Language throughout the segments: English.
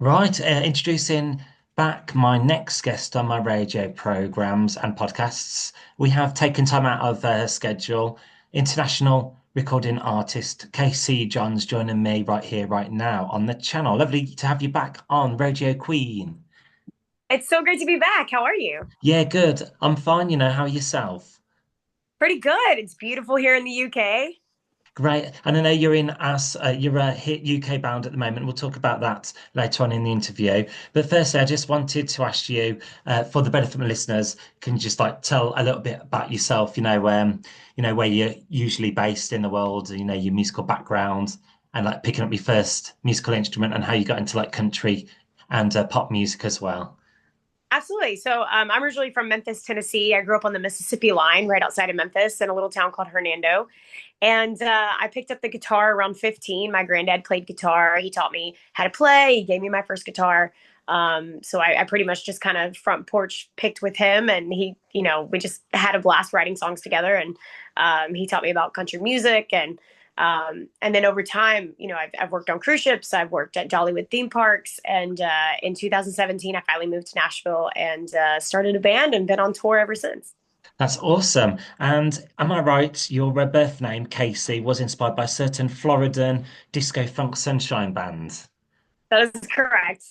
Right, introducing back my next guest on my radio programs and podcasts. We have taken time out of schedule. International recording artist JOHNS joining me right here, right now on the channel. Lovely to have you back on Radio Queen. It's so great to be back. How are you? Yeah, good. I'm fine, how are yourself? Pretty good. It's beautiful here in the UK. Great. And I know you're in as you're hit UK bound at the moment. We'll talk about that later on in the interview. But firstly, I just wanted to ask you, for the benefit of my listeners, can you just like tell a little bit about yourself? Where you're usually based in the world. Your musical background, and like picking up your first musical instrument, and how you got into like country and pop music as well. Absolutely. I'm originally from Memphis, Tennessee. I grew up on the Mississippi line right outside of Memphis in a little town called Hernando. And I picked up the guitar around 15. My granddad played guitar. He taught me how to play. He gave me my first guitar. So I pretty much just kind of front porch picked with him. And we just had a blast writing songs together. And he taught me about country music. And then over time, I've worked on cruise ships. I've worked at Jollywood theme parks. And in 2017, I finally moved to Nashville and started a band and been on tour ever since. That's awesome. And am I right? Your birth name, Casey, was inspired by a certain Floridan disco funk sunshine band. That is correct.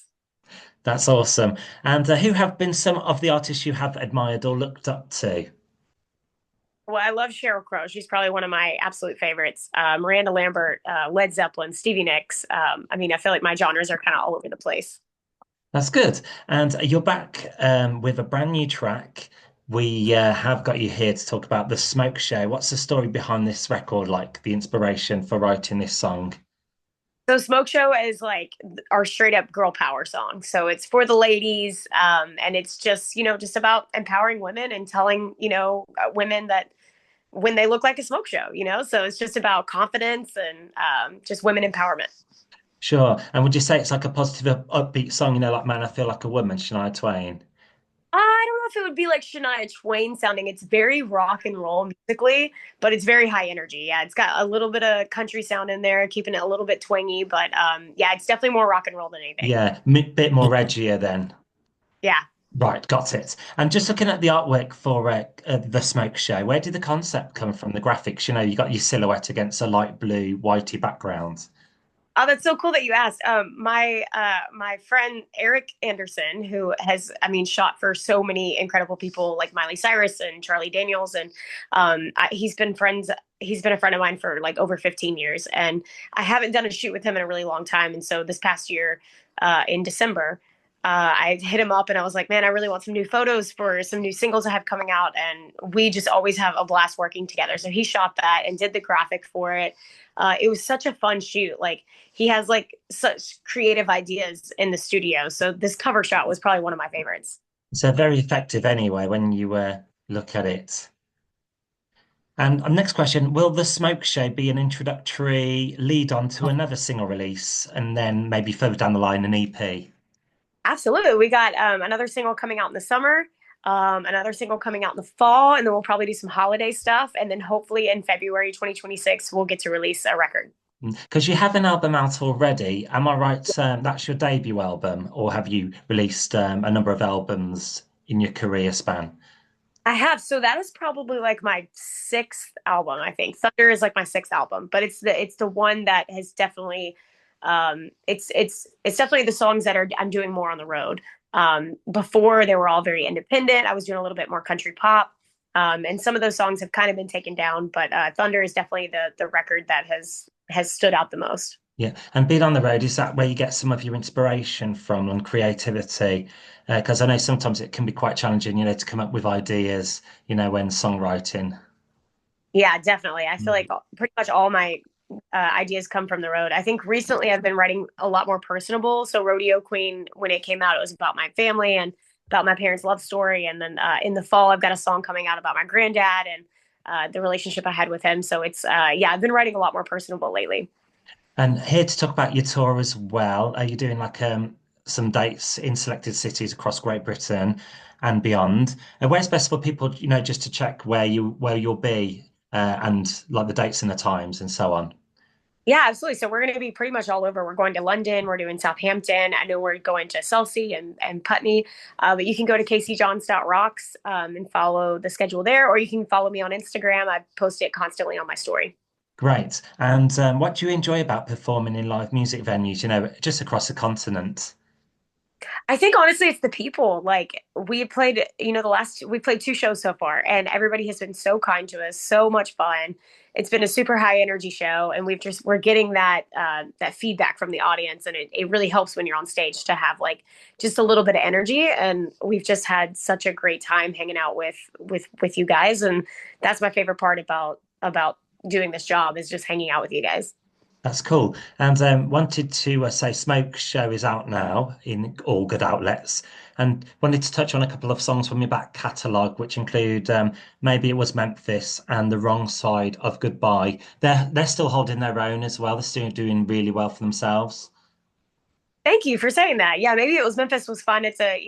That's awesome. And who have been some of the artists you have admired or looked up to? Well, I love Sheryl Crow. She's probably one of my absolute favorites. Miranda Lambert, Led Zeppelin, Stevie Nicks. I feel like my genres are kind of all over the place. That's good. And you're back with a brand new track. We have got you here to talk about the Smoke Show. What's the story behind this record, like the inspiration for writing this song? So Smoke Show is like our straight up girl power song. So it's for the ladies, and it's just about empowering women and telling women that when they look like a smoke show. So it's just about confidence and just women empowerment. Sure. And would you say it's like a positive, upbeat song, like Man, I Feel Like a Woman, Shania Twain? I don't know if it would be like Shania Twain sounding. It's very rock and roll musically, but it's very high energy. Yeah, it's got a little bit of country sound in there, keeping it a little bit twangy, but yeah, it's definitely more rock and roll than anything. Yeah, bit more edgier then. Yeah. Right, got it. And just looking at the artwork for the Smoke Show, where did the concept come from? The graphics, you got your silhouette against a light blue, whitey background. Oh, that's so cool that you asked. My friend Eric Anderson, who has, shot for so many incredible people like Miley Cyrus and Charlie Daniels, and he's been friends. He's been a friend of mine for like over 15 years, and I haven't done a shoot with him in a really long time. And so this past year, in December, I hit him up and I was like, man, I really want some new photos for some new singles I have coming out. And we just always have a blast working together. So he shot that and did the graphic for it. It was such a fun shoot. Like he has like such creative ideas in the studio. So this cover shot was probably one of my favorites. So very effective anyway when you look at it. And next question, will the Smoke Show be an introductory lead on to another single release and then maybe further down the line an EP? Absolutely. We got another single coming out in the summer, another single coming out in the fall, and then we'll probably do some holiday stuff. And then hopefully in February 2026, we'll get to release a record. Because you have an album out already. Am I right? That's your debut album, or have you released a number of albums in your career span? I have. So that is probably like my sixth album, I think. Thunder is like my sixth album, but it's the one that has definitely it's definitely the songs that are I'm doing more on the road. Before they were all very independent. I was doing a little bit more country pop. And some of those songs have kind of been taken down, but Thunder is definitely the record that has stood out the most. Yeah, and being on the road, is that where you get some of your inspiration from and creativity? Because I know sometimes it can be quite challenging, to come up with ideas, when songwriting. Yeah, definitely. I feel Mm. like pretty much all my ideas come from the road. I think recently I've been writing a lot more personable. So Rodeo Queen, when it came out, it was about my family and about my parents' love story. And then in the fall, I've got a song coming out about my granddad and the relationship I had with him. So it's yeah, I've been writing a lot more personable lately. And here to talk about your tour as well. Are you doing like some dates in selected cities across Great Britain and beyond? And where's best for people, just to check where you'll be and like the dates and the times and so on? Yeah, absolutely. So we're going to be pretty much all over. We're going to London. We're doing Southampton. I know we're going to Chelsea and Putney. But you can go to caseyjohns.rocks and follow the schedule there, or you can follow me on Instagram. I post it constantly on my story. Great. And what do you enjoy about performing in live music venues, just across the continent? I think honestly, it's the people. Like we played, we played two shows so far, and everybody has been so kind to us, so much fun. It's been a super high energy show, and we're getting that feedback from the audience, and it really helps when you're on stage to have like just a little bit of energy. And we've just had such a great time hanging out with you guys, and that's my favorite part about doing this job is just hanging out with you guys. That's cool. And wanted to say Smoke Show is out now in all good outlets. And wanted to touch on a couple of songs from your back catalogue, which include Maybe It Was Memphis and The Wrong Side of Goodbye. They're still holding their own as well. They're still doing really well for themselves. Thank you for saying that. Yeah, maybe it was Memphis was fun. It's a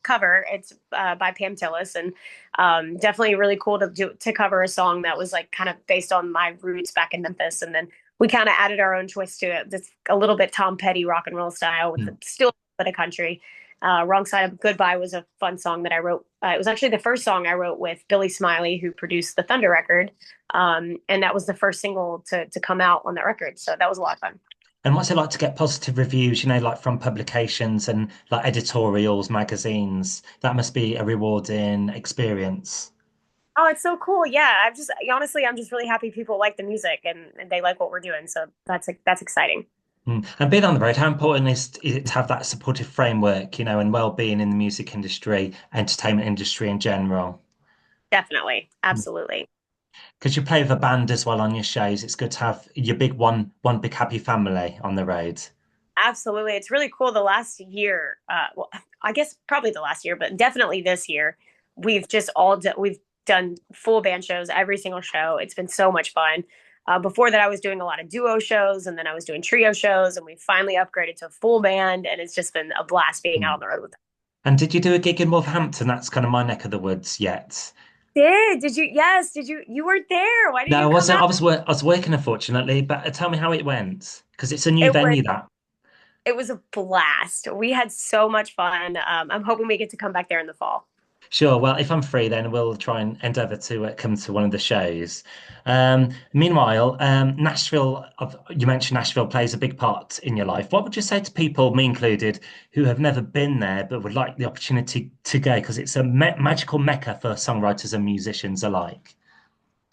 cover. It's by Pam Tillis, and definitely really cool to cover a song that was like kind of based on my roots back in Memphis, and then we kind of added our own twist to it. That's a little bit Tom Petty rock and roll style with Mm. still a bit of country. Wrong Side of Goodbye was a fun song that I wrote. It was actually the first song I wrote with Billy Smiley, who produced the Thunder record, and that was the first single to come out on that record. So that was a lot of fun. And what's it like to get positive reviews, like from publications and like editorials, magazines? That must be a rewarding experience. Oh, it's so cool. Yeah, I'm just really happy people like the music and they like what we're doing. So that's exciting. Mm. And being on the road, how important is it to have that supportive framework, and well-being in the music industry, entertainment industry in general? Definitely. Absolutely. Because you play with a band as well on your shows. It's good to have your big one big happy family on the road. Absolutely. It's really cool. The last year, well, I guess probably the last year, but definitely this year, we've done full band shows, every single show. It's been so much fun. Before that, I was doing a lot of duo shows, and then I was doing trio shows, and we finally upgraded to a full band, and it's just been a blast being out Mm. on the road with them. And did you do a gig in Wolverhampton? That's kind of my neck of the woods yet. Did you? Yes. Did you? You weren't there. Why No, didn't I you come wasn't. out? I was working, unfortunately. But tell me how it went, because it's a new It was venue. That it was a blast. We had so much fun. I'm hoping we get to come back there in the fall. Sure. Well, if I'm free, then we'll try and endeavour to come to one of the shows. Meanwhile, Nashville. You mentioned Nashville plays a big part in your life. What would you say to people, me included, who have never been there but would like the opportunity to go? Because it's a magical mecca for songwriters and musicians alike.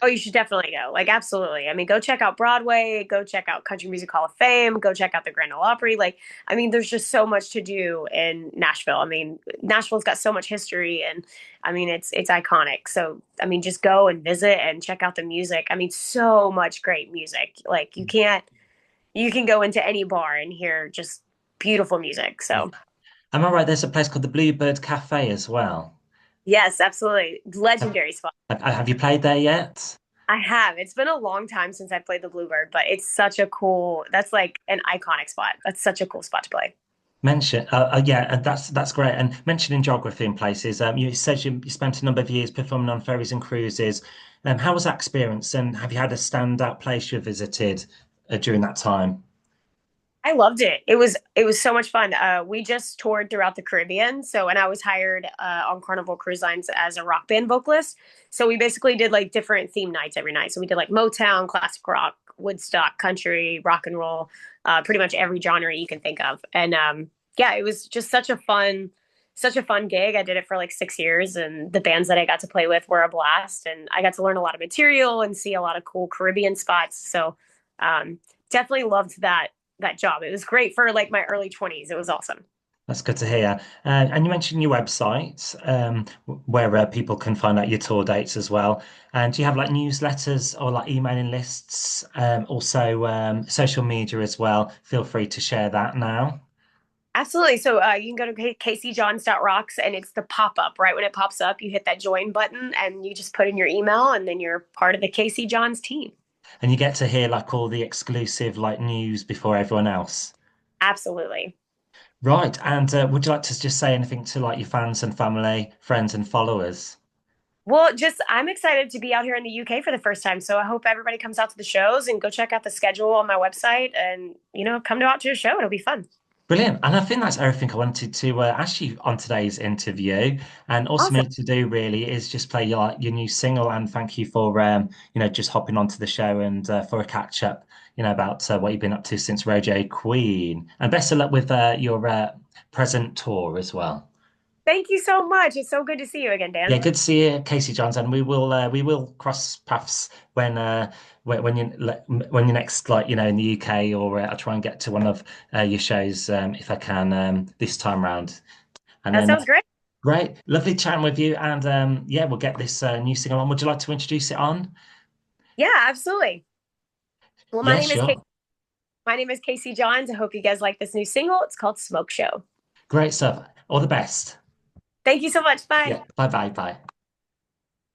Oh, you should definitely go. Like, absolutely. I mean, go check out Broadway, go check out Country Music Hall of Fame, go check out the Grand Ole Opry. Like, I mean, there's just so much to do in Nashville. I mean, Nashville's got so much history, and I mean, it's iconic. So, I mean, just go and visit and check out the music. I mean, so much great music. Like, you can go into any bar and hear just beautiful music. Yeah. So, Am I right? There's a place called the Bluebird Cafe as well. yes, absolutely. Have, Legendary spot. have you played there yet? I have. It's been a long time since I played the Bluebird, but that's like an iconic spot. That's such a cool spot to play. Yeah, and that's great. And mentioning geography in places, you said you spent a number of years performing on ferries and cruises. How was that experience? And have you had a standout place you visited during that time? I loved it. It was so much fun. We just toured throughout the Caribbean. So, and I was hired on Carnival Cruise Lines as a rock band vocalist. So we basically did like different theme nights every night. So we did like Motown, classic rock, Woodstock, country, rock and roll, pretty much every genre you can think of. And yeah, it was just such a fun gig. I did it for like 6 years, and the bands that I got to play with were a blast. And I got to learn a lot of material and see a lot of cool Caribbean spots. So definitely loved that job. It was great for like my early 20s. It was awesome. That's good to hear. And you mentioned your website, where people can find out your tour dates as well. And do you have like newsletters or like emailing lists? Also, social media as well. Feel free to share that now. Absolutely. So you can go to caseyjohns.rocks and it's the pop up. Right when it pops up, you hit that join button and you just put in your email and then you're part of the Casey Johns team. And you get to hear like all the exclusive like news before everyone else. Absolutely. Right. And would you like to just say anything to like your fans and family, friends and followers? Well, just I'm excited to be out here in the UK for the first time. So I hope everybody comes out to the shows and go check out the schedule on my website and, come out to a show. It'll be fun. Brilliant. And I think that's everything I wanted to ask you on today's interview. And all for Awesome. me to do really is just play your new single and thank you for just hopping onto the show and for a catch up, about what you've been up to since Rojo Queen. And best of luck with your present tour as well. Thank you so much. It's so good to see you again, Yeah, Dan. good to see you, Casey Johns, and we will cross paths when when you're next in the UK, or I'll try and get to one of your shows if I can this time round. And That then sounds great. great, lovely chatting with you, and yeah, we'll get this new single on. Would you like to introduce it on? Yeah, absolutely. Well, Yeah, sure. my name is Casey Johns. I hope you guys like this new single. It's called Smoke Show. Great stuff. All the best. Thank you so much. Bye. Yeah. Bye bye. Bye.